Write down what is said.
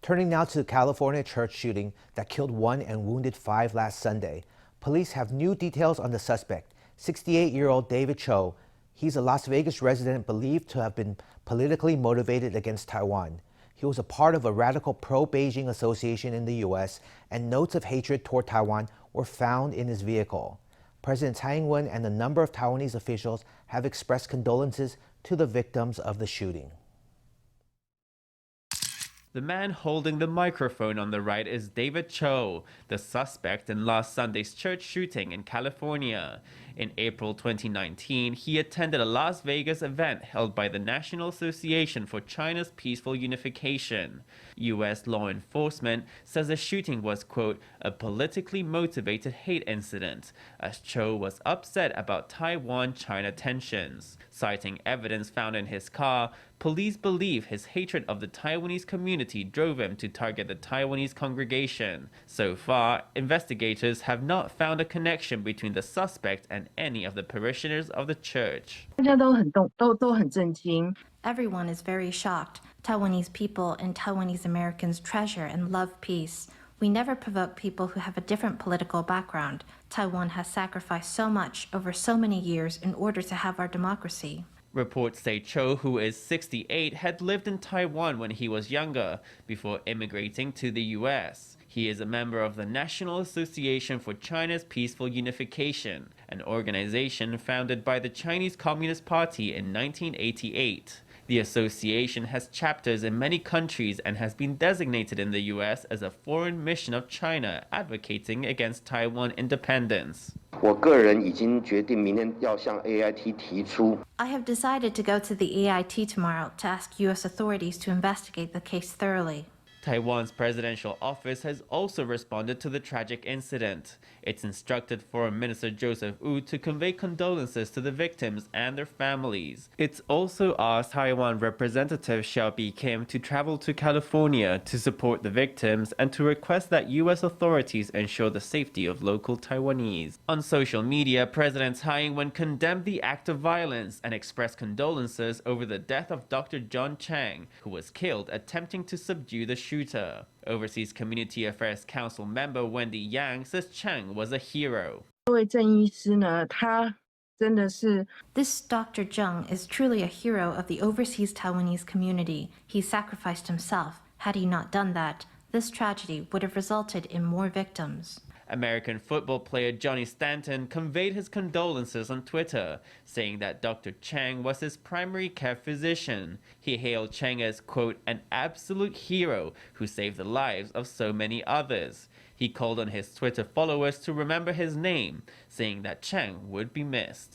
Turning now to the California church shooting that killed 1 and wounded 5 last Sunday. Police have new details on the suspect, 68-year-old David Chou. He's a Las Vegas resident believed to have been politically motivated against Taiwan. He was a part of a radical pro-Beijing association in the U.S., and notes of hatred toward Taiwan were found in his vehicle. President Tsai Ing-wen and a number of Taiwanese officials have expressed condolences to the victims of the shooting. The man holding the microphone on the right is David Chou, the suspect in last Sunday's church shooting in California. In April 2019, he attended a Las Vegas event held by the National Association for China's Peaceful Unification. U.S. law enforcement says the shooting was, quote, a politically motivated hate incident, as Chou was upset about Taiwan-China tensions. Citing evidence found in his car, police believe his hatred of the Taiwanese community drove him to target the Taiwanese congregation. So far, investigators have not found a connection between the suspect and any of the parishioners of the church. Everyone is very shocked. Taiwanese people and Taiwanese Americans treasure and love peace. We never provoke people who have a different political background. Taiwan has sacrificed so much over so many years in order to have our democracy. Reports say Chou, who is 68, had lived in Taiwan when he was younger, before immigrating to the U.S. He is a member of the National Association for China's Peaceful Unification, an organization founded by the Chinese Communist Party in 1988. The association has chapters in many countries and has been designated in the U.S. as a foreign mission of China advocating against Taiwan independence. I have decided to go to the AIT tomorrow to ask U.S. authorities to investigate the case thoroughly. Taiwan's presidential office has also responded to the tragic incident. It's instructed Foreign Minister Joseph Wu to convey condolences to the victims and their families. It's also asked Taiwan Representative Xiaobi Kim to travel to California to support the victims and to request that U.S. authorities ensure the safety of local Taiwanese. On social media, President Tsai Ing-wen condemned the act of violence and expressed condolences over the death of Dr. John Chang, who was killed attempting to subdue the shooter. Overseas Community Affairs Council member Wendy Yang says Chang was a hero. This Dr. Zheng is truly a hero of the overseas Taiwanese community. He sacrificed himself. Had he not done that, this tragedy would have resulted in more victims. American football player Johnny Stanton conveyed his condolences on Twitter, saying that Dr. Chang was his primary care physician. He hailed Chang as, quote, an absolute hero who saved the lives of so many others. He called on his Twitter followers to remember his name, saying that Chang would be missed.